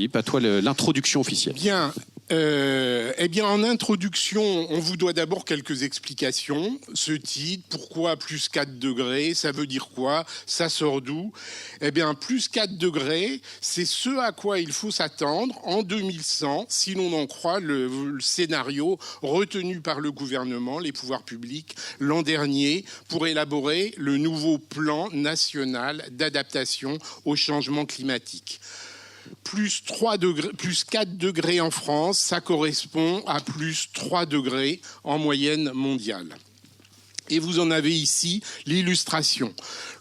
Philippe, à toi l'introduction officielle. Bien. En introduction, on vous doit d'abord quelques explications. Ce titre, pourquoi plus 4 degrés, ça veut dire quoi? Ça sort d'où? Plus 4 degrés, c'est ce à quoi il faut s'attendre en 2100, si l'on en croit le scénario retenu par le gouvernement, les pouvoirs publics, l'an dernier, pour élaborer le nouveau plan national d'adaptation au changement climatique. Plus 4 degrés en France, ça correspond à plus 3 degrés en moyenne mondiale. Et vous en avez ici l'illustration.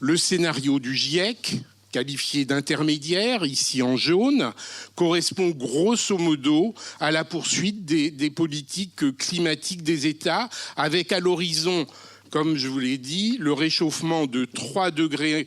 Le scénario du GIEC, qualifié d'intermédiaire, ici en jaune, correspond grosso modo à la poursuite des politiques climatiques des États, avec à l'horizon, comme je vous l'ai dit, le réchauffement de 3 degrés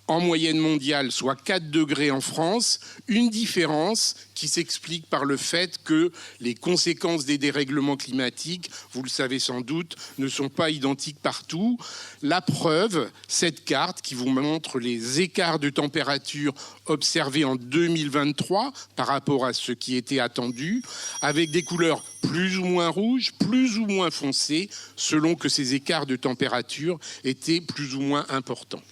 en moyenne mondiale, soit 4 degrés en France, une différence qui s'explique par le fait que les conséquences des dérèglements climatiques, vous le savez sans doute, ne sont pas identiques partout. La preuve, cette carte qui vous montre les écarts de température observés en 2023 par rapport à ce qui était attendu, avec des couleurs plus ou moins rouges, plus ou moins foncées, selon que ces écarts de température étaient plus ou moins importants.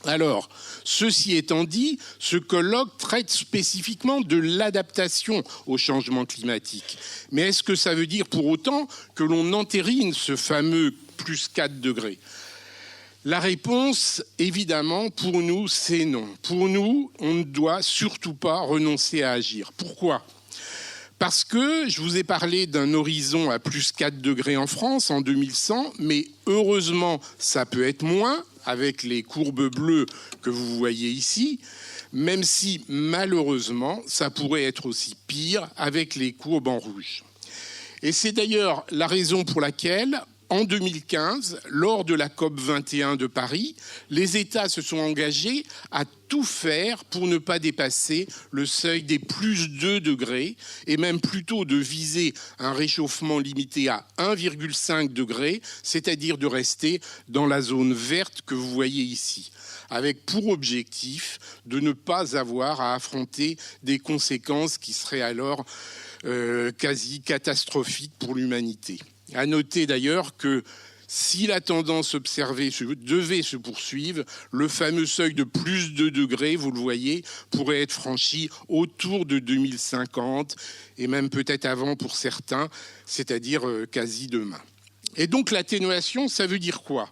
Alors, ceci étant dit, ce colloque traite spécifiquement de l'adaptation au changement climatique. Mais est-ce que ça veut dire pour autant que l'on entérine ce fameux plus 4 degrés ? La réponse, évidemment, pour nous, c'est non. Pour nous, on ne doit surtout pas renoncer à agir. Pourquoi ? Parce que je vous ai parlé d'un horizon à plus 4 degrés en France en 2100, mais heureusement, ça peut être moins, avec les courbes bleues que vous voyez ici, même si malheureusement, ça pourrait être aussi pire avec les courbes en rouge. Et c'est d'ailleurs la raison pour laquelle, en 2015, lors de la COP 21 de Paris, les États se sont engagés à tout faire pour ne pas dépasser le seuil des plus 2 degrés et même plutôt de viser un réchauffement limité à 1,5 degré, c'est-à-dire de rester dans la zone verte que vous voyez ici, avec pour objectif de ne pas avoir à affronter des conséquences qui seraient alors quasi catastrophiques pour l'humanité. À noter d'ailleurs que si la tendance observée devait se poursuivre, le fameux seuil de plus 2 degrés, vous le voyez, pourrait être franchi autour de 2050 et même peut-être avant pour certains, c'est-à-dire quasi demain. Et donc l'atténuation, ça veut dire quoi ?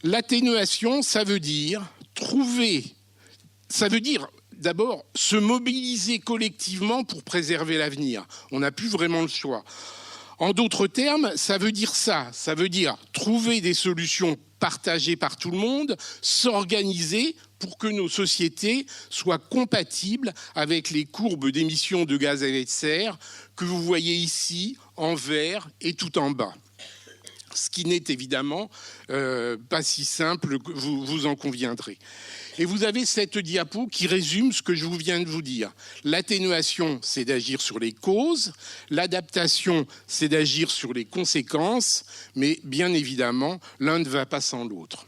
L'atténuation, ça veut dire d'abord se mobiliser collectivement pour préserver l'avenir. On n'a plus vraiment le choix. En d'autres termes, ça veut dire trouver des solutions partagées par tout le monde, s'organiser pour que nos sociétés soient compatibles avec les courbes d'émissions de gaz à effet de serre que vous voyez ici en vert et tout en bas. Ce qui n'est évidemment pas si simple, vous en conviendrez. Et vous avez cette diapo qui résume ce que je viens de vous dire. L'atténuation, c'est d'agir sur les causes. L'adaptation, c'est d'agir sur les conséquences. Mais bien évidemment, l'un ne va pas sans l'autre.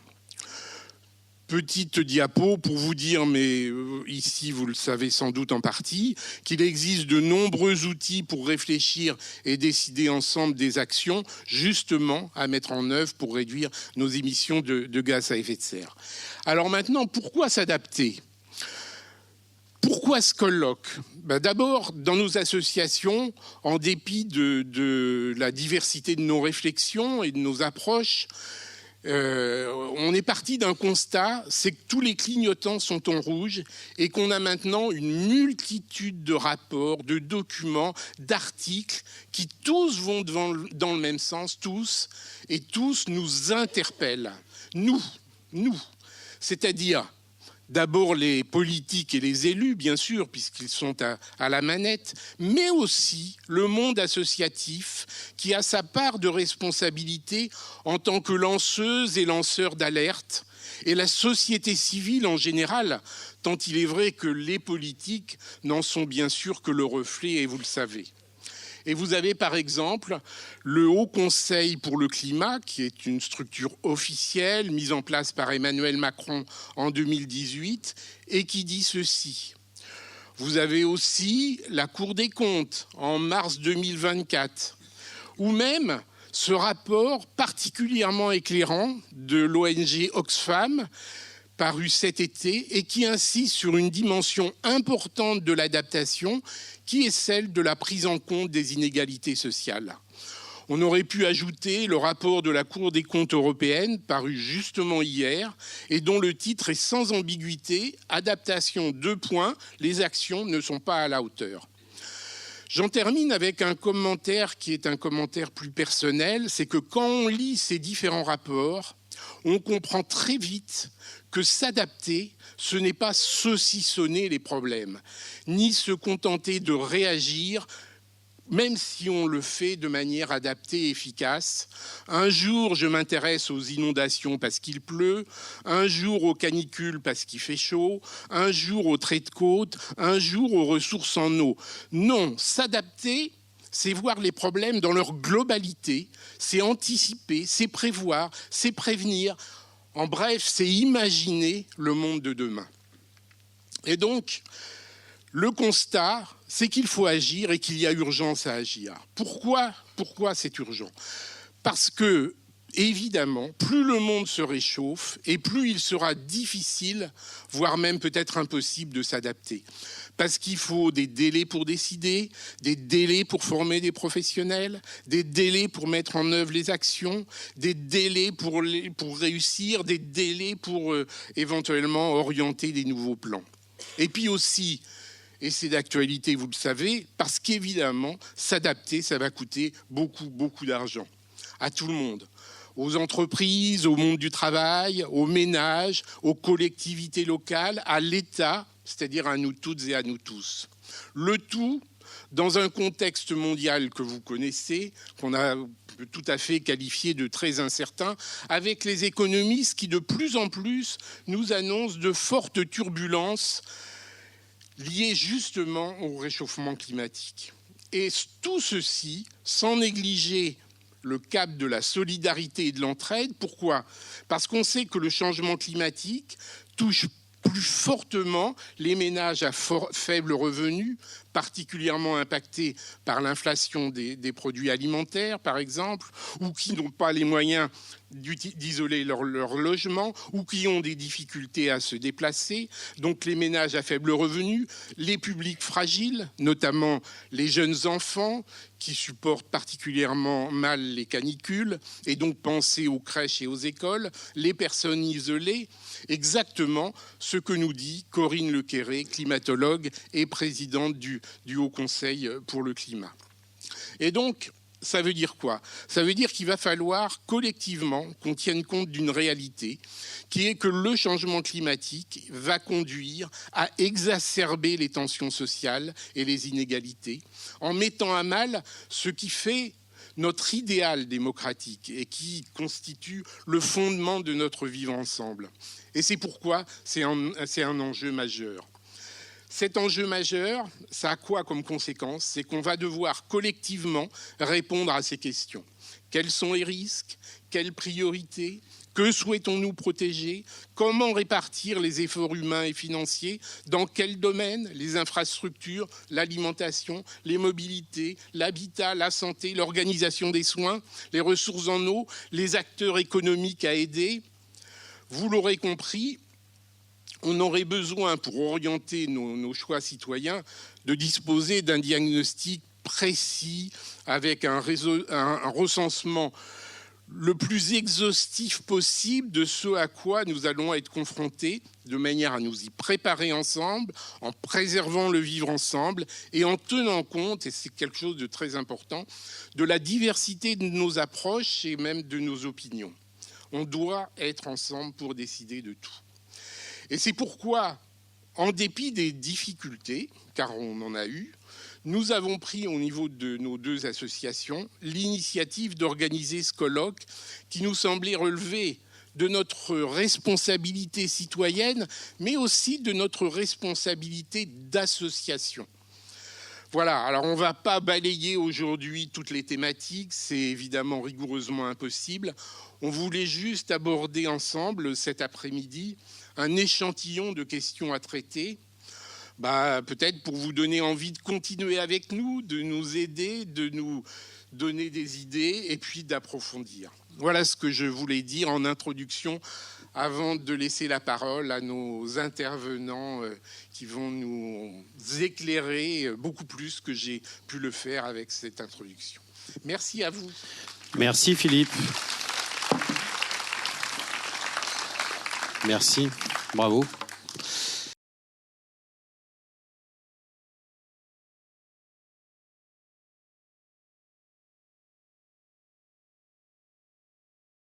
Petite diapo pour vous dire, mais ici vous le savez sans doute en partie, qu'il existe de nombreux outils pour réfléchir et décider ensemble des actions justement à mettre en œuvre pour réduire nos émissions de gaz à effet de serre. Alors maintenant, pourquoi s'adapter ? Pourquoi ce colloque ? D'abord, dans nos associations, en dépit de la diversité de nos réflexions et de nos approches, on est parti d'un constat, c'est que tous les clignotants sont en rouge et qu'on a maintenant une multitude de rapports, de documents, d'articles qui tous vont dans le même sens, tous, et tous nous interpellent. Nous, c'est-à-dire d'abord les politiques et les élus, bien sûr, puisqu'ils sont à la manette, mais aussi le monde associatif qui a sa part de responsabilité en tant que lanceuse et lanceur d'alerte, et la société civile en général, tant il est vrai que les politiques n'en sont bien sûr que le reflet, et vous le savez. Et vous avez par exemple le Haut Conseil pour le climat, qui est une structure officielle mise en place par Emmanuel Macron en 2018 et qui dit ceci. Vous avez aussi la Cour des comptes en mars 2024, ou même ce rapport particulièrement éclairant de l'ONG Oxfam, paru cet été, et qui insiste sur une dimension importante de l'adaptation, qui est celle de la prise en compte des inégalités sociales. On aurait pu ajouter le rapport de la Cour des comptes européenne, paru justement hier, et dont le titre est sans ambiguïté « Adaptation : les actions ne sont pas à la hauteur ». J'en termine avec un commentaire qui est un commentaire plus personnel, c'est que quand on lit ces différents rapports, on comprend très vite que s'adapter, ce n'est pas saucissonner les problèmes, ni se contenter de réagir, même si on le fait de manière adaptée et efficace. Un jour, je m'intéresse aux inondations parce qu'il pleut, un jour aux canicules parce qu'il fait chaud, un jour aux traits de côte, un jour aux ressources en eau. Non, s'adapter, c'est voir les problèmes dans leur globalité, c'est anticiper, c'est prévoir, c'est prévenir. En bref, c'est imaginer le monde de demain. Et donc, le constat, c'est qu'il faut agir et qu'il y a urgence à agir. Pourquoi c'est urgent ? Parce que, évidemment, plus le monde se réchauffe et plus il sera difficile, voire même peut-être impossible de s'adapter. Parce qu'il faut des délais pour décider, des délais pour former des professionnels, des délais pour mettre en œuvre les actions, des délais pour réussir, des délais pour éventuellement orienter des nouveaux plans. Et puis aussi, et c'est d'actualité, vous le savez, parce qu'évidemment, s'adapter, ça va coûter beaucoup d'argent à tout le monde. Aux entreprises, au monde du travail, aux ménages, aux collectivités locales, à l'État, c'est-à-dire à nous toutes et à nous tous. Le tout dans un contexte mondial que vous connaissez, qu'on a tout à fait qualifié de très incertain, avec les économistes qui de plus en plus nous annoncent de fortes turbulences liées justement au réchauffement climatique. Et tout ceci sans négliger le cap de la solidarité et de l'entraide. Pourquoi ? Parce qu'on sait que le changement climatique touche plus fortement les ménages à faible revenu, particulièrement impactés par l'inflation des produits alimentaires, par exemple, ou qui n'ont pas les moyens d'isoler leur logement, ou qui ont des difficultés à se déplacer. Donc les ménages à faible revenu, les publics fragiles, notamment les jeunes enfants, qui supportent particulièrement mal les canicules, et donc penser aux crèches et aux écoles, les personnes isolées, exactement ce que nous dit Corinne Lequéré, climatologue et présidente du Haut Conseil pour le climat. Et donc, ça veut dire quoi ? Ça veut dire qu'il va falloir collectivement qu'on tienne compte d'une réalité qui est que le changement climatique va conduire à exacerber les tensions sociales et les inégalités en mettant à mal ce qui fait notre idéal démocratique et qui constitue le fondement de notre vivre ensemble. Et c'est pourquoi c'est un enjeu majeur. Cet enjeu majeur, ça a quoi comme conséquence ? C'est qu'on va devoir collectivement répondre à ces questions. Quels sont les risques ? Quelles priorités ? Que souhaitons-nous protéger ? Comment répartir les efforts humains et financiers ? Dans quels domaines ? Les infrastructures, l'alimentation, les mobilités, l'habitat, la santé, l'organisation des soins, les ressources en eau, les acteurs économiques à aider ? Vous l'aurez compris, on aurait besoin, pour orienter nos choix citoyens, de disposer d'un diagnostic précis, avec un recensement le plus exhaustif possible de ce à quoi nous allons être confrontés, de manière à nous y préparer ensemble, en préservant le vivre ensemble et en tenant compte, et c'est quelque chose de très important, de la diversité de nos approches et même de nos opinions. On doit être ensemble pour décider de tout. Et c'est pourquoi, en dépit des difficultés, car on en a eu, nous avons pris au niveau de nos deux associations l'initiative d'organiser ce colloque qui nous semblait relever de notre responsabilité citoyenne, mais aussi de notre responsabilité d'association. Voilà, alors on ne va pas balayer aujourd'hui toutes les thématiques, c'est évidemment rigoureusement impossible. On voulait juste aborder ensemble cet après-midi un échantillon de questions à traiter. peut-être pour vous donner envie de continuer avec nous, de nous aider, de nous donner des idées et puis d'approfondir. Voilà ce que je voulais dire en introduction avant de laisser la parole à nos intervenants qui vont nous éclairer beaucoup plus que j'ai pu le faire avec cette introduction. Merci à vous. Merci Philippe. Merci. Bravo.